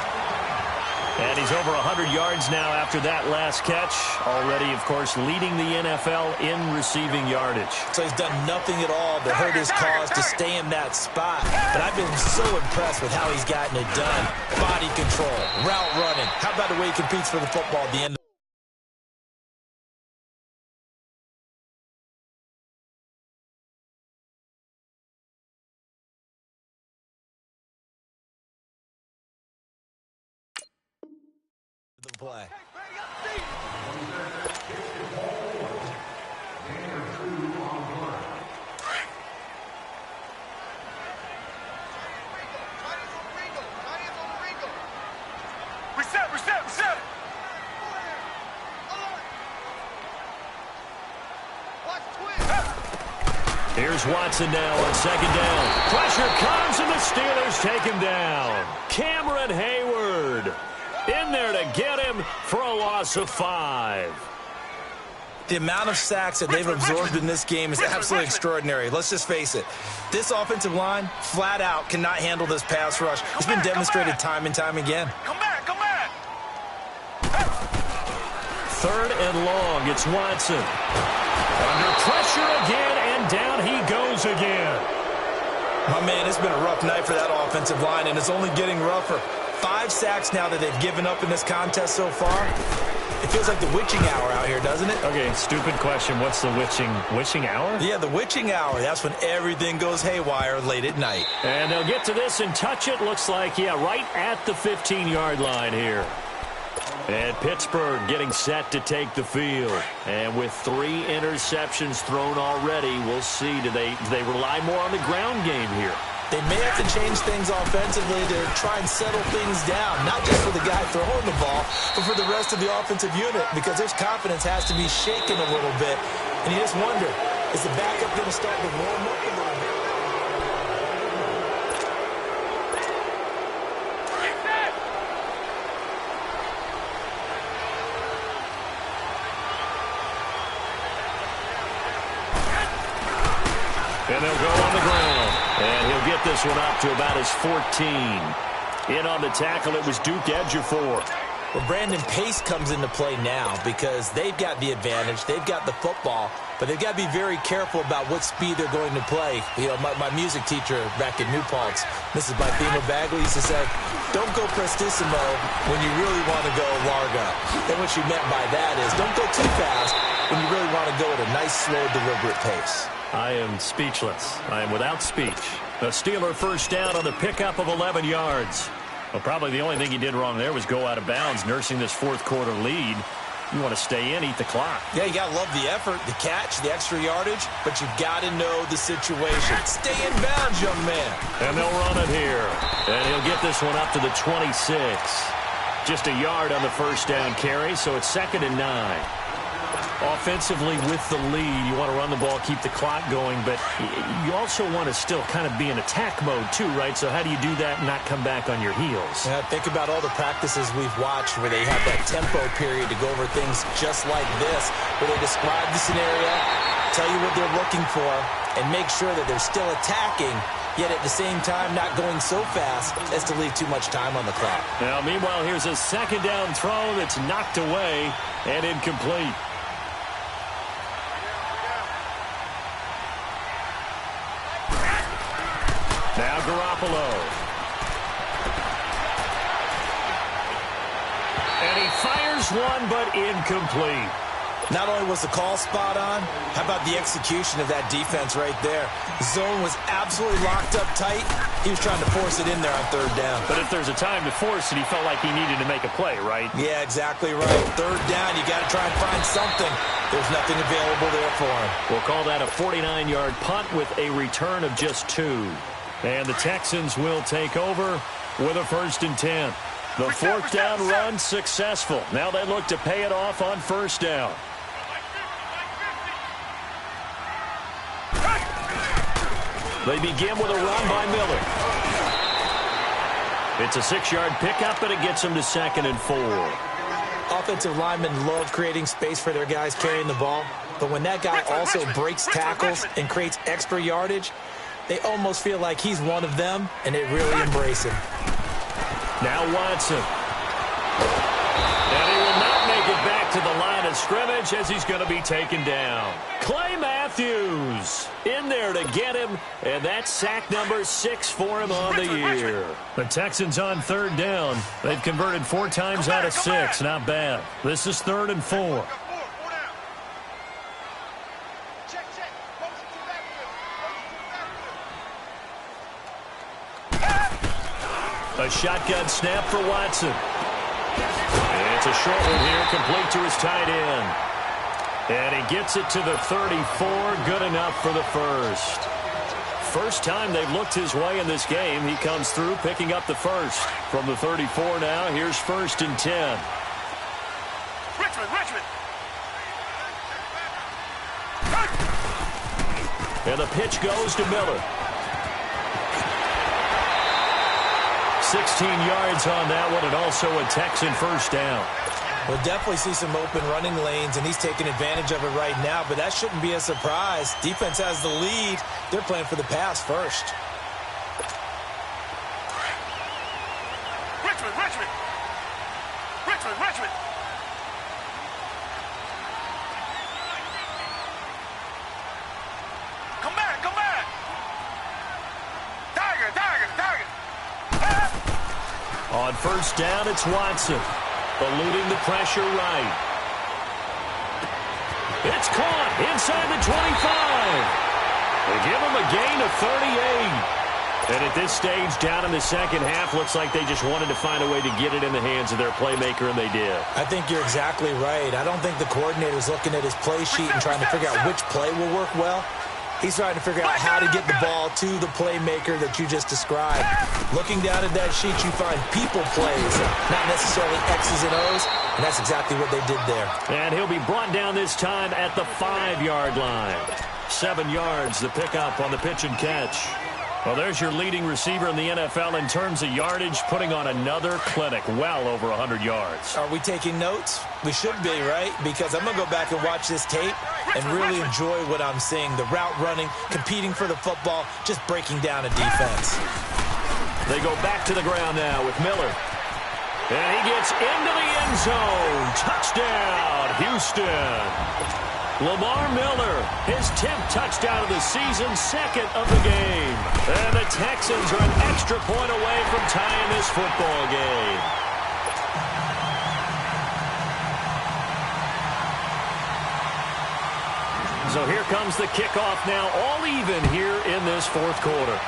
And he's over 100 yards now after that last catch. Already, of course, leading the NFL in receiving yardage. So he's done nothing at all to hurt his cause to stay in that spot. But I've been so impressed with how he's gotten it done. Body control, route running. How about the way he competes for the football at the end? Play. Reset. Here's Watson now on 2nd down. Pressure comes and the Steelers take him down. Cameron Hayward in there to get him for a loss of 5. The amount of sacks that they've absorbed in this game is absolutely extraordinary. Let's just face it. This offensive line, flat out, cannot handle this pass rush. It's been demonstrated time and time again. Come back. 3rd and long. It's Watson. Under pressure again, and down he goes again. My man, it's been a rough night for that offensive line, and it's only getting rougher. 5 sacks now that they've given up in this contest so far. It feels like the witching hour out here, doesn't it? Okay, stupid question. What's the witching hour? Yeah, the witching hour. That's when everything goes haywire late at night. And they'll get to this and touch it. Looks like, right at the 15-yard line here. And Pittsburgh getting set to take the field. And with 3 interceptions thrown already, we'll see. Do they rely more on the ground game here? They may have to change things offensively to try and settle things down, not just for the guy throwing the ball, but for the rest of the offensive unit, because their confidence has to be shaken a little bit. And you just wonder, is the backup going to start to warm up a little bit? And they'll go on the ground. And he'll get this one up to about his 14. In on the tackle, it was Duke Ejiofor. Well, Brandon, pace comes into play now because they've got the advantage. They've got the football, but they've got to be very careful about what speed they're going to play. You know, my music teacher back in New Paltz, Mrs. Bythema Bagley, used to say, don't go prestissimo when you really want to go largo. And what she meant by that is don't go too fast when you really want to go at a nice, slow, deliberate pace. I am speechless. I am without speech. A Steeler first down on the pickup of 11 yards. Well, probably the only thing he did wrong there was go out of bounds, nursing this fourth quarter lead. You want to stay in, eat the clock. Yeah, you got to love the effort, the catch, the extra yardage, but you got to know the situation. Stay in bounds, young man. And they'll run it here. And he'll get this one up to the 26. Just a yard on the first down carry, so it's 2nd and 9. Offensively with the lead, you want to run the ball, keep the clock going, but you also want to still kind of be in attack mode too, right? So how do you do that and not come back on your heels? Yeah, think about all the practices we've watched where they have that tempo period to go over things just like this, where they describe the scenario, tell you what they're looking for, and make sure that they're still attacking, yet at the same time not going so fast as to leave too much time on the clock. Now, meanwhile, here's a second down throw that's knocked away and incomplete. Now Garoppolo. And he fires one, but incomplete. Not only was the call spot on, how about the execution of that defense right there? Zone was absolutely locked up tight. He was trying to force it in there on third down. But if there's a time to force it, he felt like he needed to make a play, right? Yeah, exactly right. Third down, you got to try and find something. There's nothing available there for him. We'll call that a 49-yard punt with a return of just 2. And the Texans will take over with a 1st and 10. The fourth down run successful. Now they look to pay it off on first down. They begin with a run by Miller. It's a 6-yard pickup, and it gets them to 2nd and 4. Offensive linemen love creating space for their guys carrying the ball, but when that guy also breaks tackles and creates extra yardage, they almost feel like he's one of them, and they really embrace him. Now Watson. And he will not make it back to the line of scrimmage as he's going to be taken down. Clay Matthews in there to get him, and that's sack number 6 for him on the year. The Texans on third down. They've converted 4 times out of 6. Not bad. This is 3rd and 4. A shotgun snap for Watson. It's a short one here, complete to his tight end. And he gets it to the 34, good enough for the first. First time they've looked his way in this game. He comes through, picking up the first. From the 34 now, here's 1st and 10. Richmond. And the pitch goes to Miller. 16 yards on that one, and also a Texan first down. We'll definitely see some open running lanes, and he's taking advantage of it right now, but that shouldn't be a surprise. Defense has the lead. They're playing for the pass first. Richmond. Come back. Tiger. On first down, it's Watson. Eluding the pressure right. It's caught inside the 25. They give him a gain of 38. And at this stage, down in the second half, looks like they just wanted to find a way to get it in the hands of their playmaker, and they did. I think you're exactly right. I don't think the coordinator's looking at his play sheet and trying to figure out which play will work well. He's trying to figure out how to get the ball to the playmaker that you just described. Looking down at that sheet, you find people plays, not necessarily X's and O's, and that's exactly what they did there. And he'll be brought down this time at the 5-yard line. 7 yards, the pickup on the pitch and catch. Well, there's your leading receiver in the NFL in terms of yardage, putting on another clinic, well over 100 yards. Are we taking notes? We should be, right? Because I'm going to go back and watch this tape and really enjoy what I'm seeing. The route running, competing for the football, just breaking down a defense. They go back to the ground now with Miller. And he gets into the end zone. Touchdown, Houston. Lamar Miller, his 10th touchdown of the season, 2nd of the game. And the Texans are an extra point away from tying this football game. So here comes the kickoff now, all even here in this fourth quarter.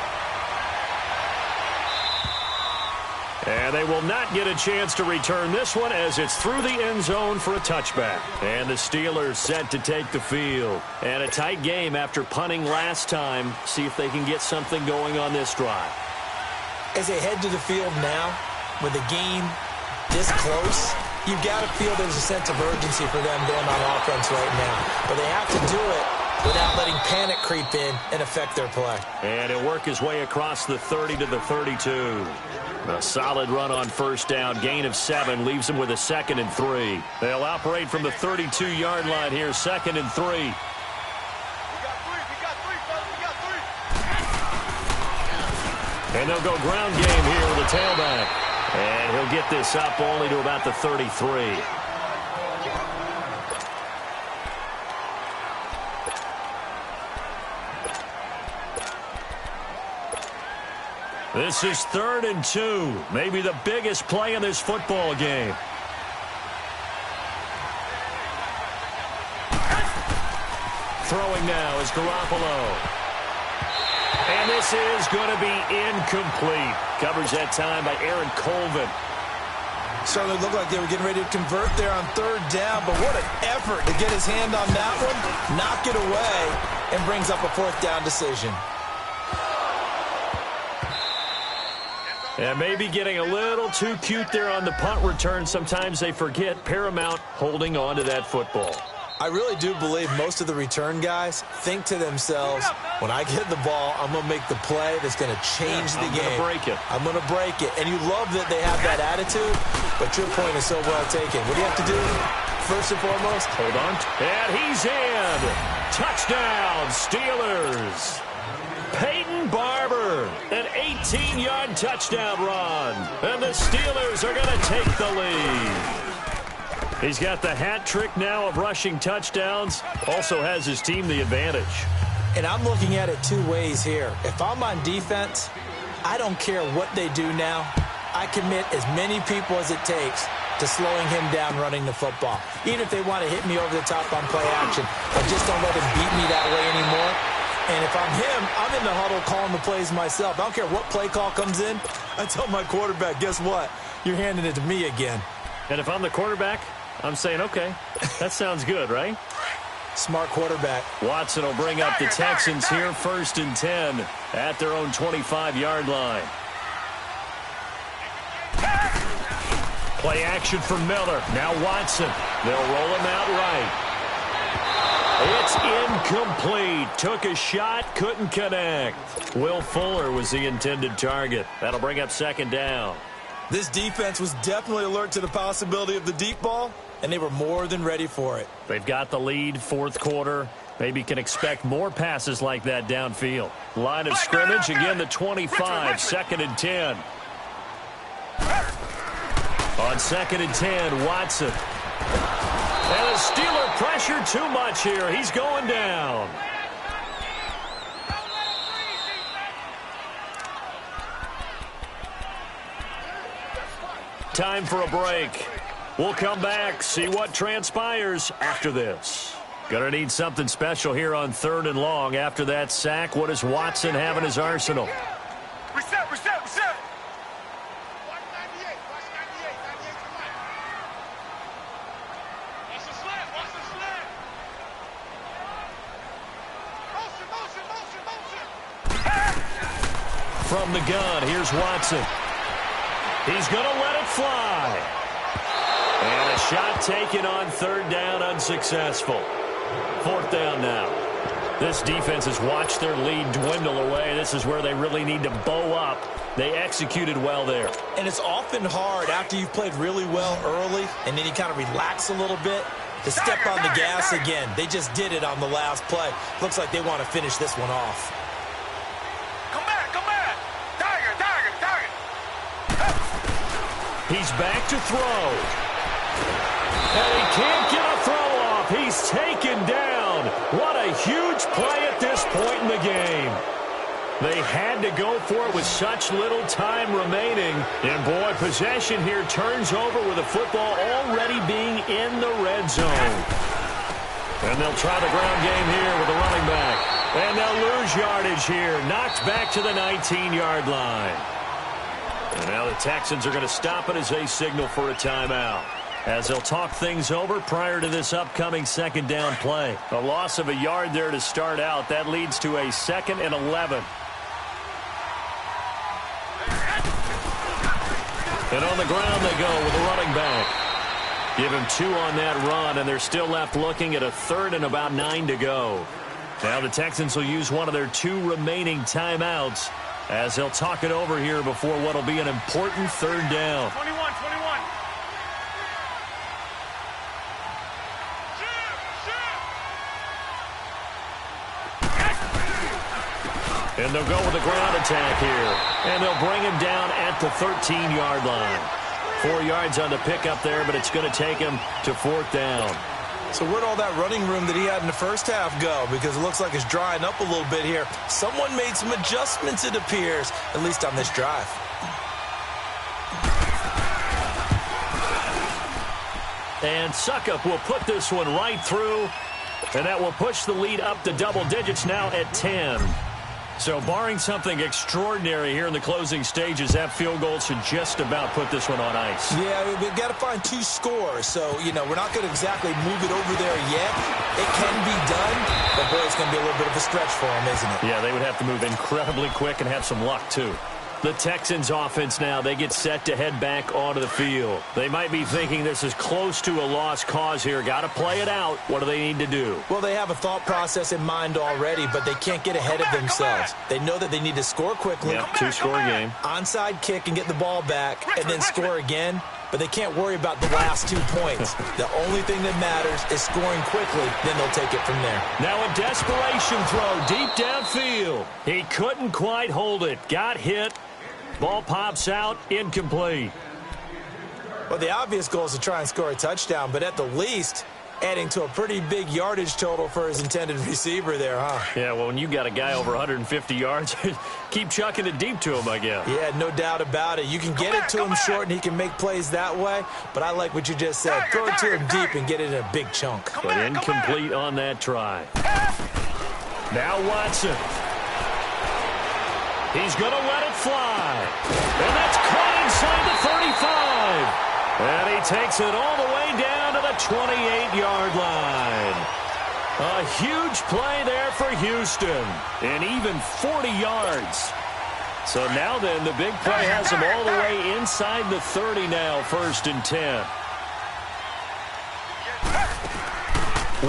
And they will not get a chance to return this one as it's through the end zone for a touchback. And the Steelers set to take the field. And a tight game after punting last time. See if they can get something going on this drive. As they head to the field now, with the game this close, you've got to feel there's a sense of urgency for them going on offense right now. But they have to do it without letting panic creep in and affect their play. And he'll work his way across the 30 to the 32. A solid run on first down. Gain of 7 leaves them with a 2nd and 3. They'll operate from the 32-yard line here, 2nd and 3. We got 3, fellas. We got 3. And they'll go ground game here with a tailback. And he'll get this up only to about the 33. This is 3rd and 2. Maybe the biggest play in this football game. Throwing now is Garoppolo. And this is going to be incomplete. Covers that time by Aaron Colvin. Certainly looked like they were getting ready to convert there on 3rd down, but what an effort to get his hand on that one, knock it away, and brings up a 4th down decision. And maybe getting a little too cute there on the punt return. Sometimes they forget paramount holding on to that football. I really do believe most of the return guys think to themselves, when I get the ball, I'm going to make the play that's going to change the game. I'm going to break it. I'm going to break it. And you love that they have that attitude, but your point is so well taken. What do you have to do? First and foremost, hold on. And he's in. Touchdown, Steelers. Peyton Barber, an 18-yard touchdown run. And the Steelers are going to take the lead. He's got the hat trick now of rushing touchdowns. Also has his team the advantage. And I'm looking at it 2 ways here. If I'm on defense, I don't care what they do now. I commit as many people as it takes to slowing him down running the football. Even if they want to hit me over the top on play action, I just don't let him beat me that way anymore. And if I'm him, I'm in the huddle calling the plays myself. I don't care what play call comes in. I tell my quarterback, guess what? You're handing it to me again. And if I'm the quarterback, I'm saying, okay, that sounds good, right? Smart quarterback. Watson will bring up the Texans here, 1st and 10 at their own 25-yard line. Play action for Miller. Now Watson. They'll roll him out right. It's incomplete. Took a shot, couldn't connect. Will Fuller was the intended target. That'll bring up 2nd down. This defense was definitely alert to the possibility of the deep ball, and they were more than ready for it. They've got the lead, 4th quarter. Maybe can expect more passes like that downfield. Line of scrimmage, again the 25, 2nd and 10. On 2nd and 10, Watson. And the Steeler pressure too much here. He's going down. Time for a break. We'll come back, see what transpires after this. Gonna need something special here on 3rd and long. After that sack, what does Watson have in his arsenal? From the gun, here's Watson. He's going to let it fly. And a shot taken on third down, unsuccessful. Fourth down now. This defense has watched their lead dwindle away. This is where they really need to bow up. They executed well there. And it's often hard after you've played really well early and then you kind of relax a little bit to step on the gas again. They just did it on the last play. Looks like they want to finish this one off. Come back, come back. Target, target, target. He's back to throw. And he can't get a throw off. He's taken down. What a huge play at this point in the game. They had to go for it with such little time remaining. And, boy, possession here turns over with the football already being in the red zone. And they'll try the ground game here with the running back. And they'll lose yardage here. Knocked back to the 19-yard line. And now the Texans are going to stop it as they signal for a timeout, as they'll talk things over prior to this upcoming second down play. A loss of a yard there to start out. That leads to a 2nd and 11. And on the ground they go with the running back. Give him 2 on that run, and they're still left looking at a 3rd and about 9 to go. Now the Texans will use one of their 2 remaining timeouts as they'll talk it over here before what will be an important 3rd down. 21. And they'll go with the ground attack here. And they'll bring him down at the 13-yard line. 4 yards on the pickup there, but it's going to take him to 4th down. So where'd all that running room that he had in the first half go? Because it looks like it's drying up a little bit here. Someone made some adjustments, it appears, at least on this drive. And Suckup will put this one right through. And that will push the lead up to double digits now at 10. So barring something extraordinary here in the closing stages, that field goal should just about put this one on ice. Yeah, we've got to find 2 scores. So, we're not going to exactly move it over there yet. It can be done, but boy, it's going to be a little bit of a stretch for them, isn't it? Yeah, they would have to move incredibly quick and have some luck, too. The Texans offense now, they get set to head back onto the field. They might be thinking this is close to a lost cause here. Got to play it out. What do they need to do? Well, they have a thought process in mind already, but they can't get ahead of themselves. They know that they need to score quickly. Yep, 2-score game. Onside kick and get the ball back, and then score again. But they can't worry about the last 2 points. The only thing that matters is scoring quickly. Then they'll take it from there. Now a desperation throw deep downfield. He couldn't quite hold it. Got hit. Ball pops out, incomplete. Well, the obvious goal is to try and score a touchdown, but at the least, adding to a pretty big yardage total for his intended receiver there, huh? Yeah, well, when you got a guy over 150 yards, keep chucking it deep to him, I guess. Yeah, no doubt about it. You can get it to him short, and he can make plays that way, but I like what you just said. Throw it to him deep and get it in a big chunk. But incomplete on that try. Now Watson. He's going to let it fly. And that's caught inside the 35. And he takes it all the way down to the 28-yard line. A huge play there for Houston. And even 40 yards. So now then, the big play has him all the way inside the 30 now, 1st and 10.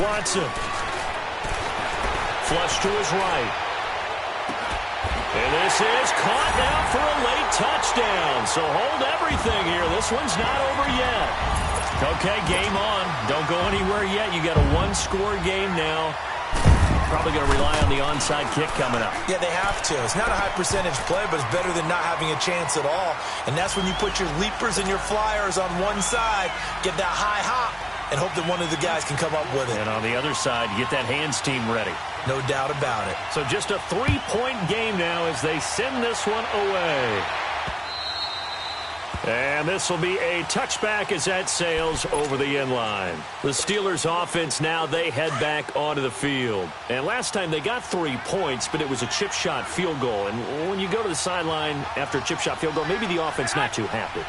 Watson. Flush to his right. And this is caught now for a late touchdown. So hold everything here. This one's not over yet. Okay, game on. Don't go anywhere yet. You got a 1-score game now. Probably going to rely on the onside kick coming up. Yeah, they have to. It's not a high percentage play, but it's better than not having a chance at all. And that's when you put your leapers and your flyers on one side, get that high hop, and hope that one of the guys can come up with it. And on the other side, get that hands team ready. No doubt about it. So just a 3-point game now as they send this one away. And this will be a touchback as that sails over the end line. The Steelers offense now, they head back onto the field. And last time they got 3 points, but it was a chip shot field goal. And when you go to the sideline after a chip shot field goal, maybe the offense not too happy.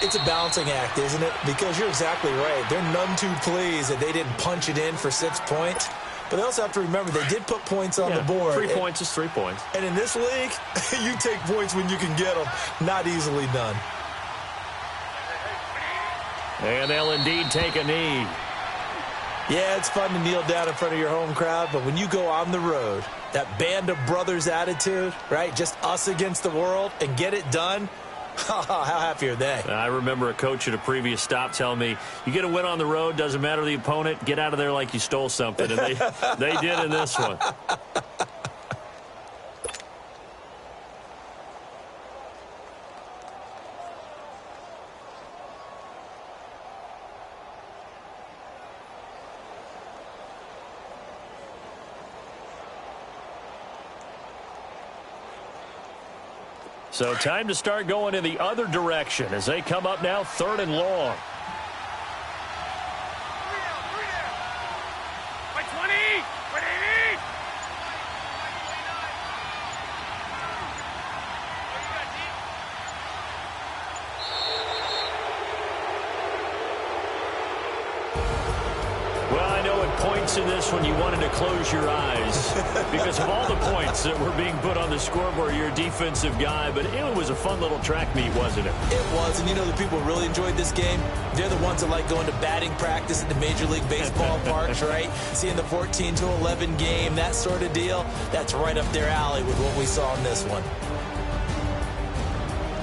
It's a balancing act, isn't it? Because you're exactly right. They're none too pleased that they didn't punch it in for 6 points. But they also have to remember they did put points on the board. 3 points is 3 points. And in this league, you take points when you can get them. Not easily done. And they'll indeed take a knee. Yeah, it's fun to kneel down in front of your home crowd, but when you go on the road, that band of brothers attitude, right, just us against the world, and get it done, how happy are they? I remember a coach at a previous stop telling me, you get a win on the road, doesn't matter the opponent, get out of there like you stole something. And they did in this one. So time to start going in the other direction as they come up now 3rd and long. By 20! 20! Well, I know at points in this one you wanted to close your eyes because of all the points that were being put on the scoreboard. You're a defensive guy, but it was a fun little track meet, wasn't it? It was, and you know the people who really enjoyed this game? They're the ones that like going to batting practice at the Major League Baseball parks, right? Seeing the 14-11 game, that sort of deal, that's right up their alley with what we saw in this one.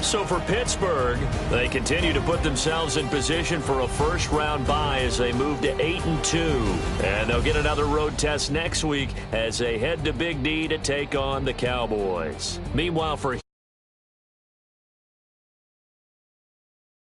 So for Pittsburgh, they continue to put themselves in position for a first-round bye as they move to 8-2. And they'll get another road test next week as they head to Big D to take on the Cowboys. Meanwhile, for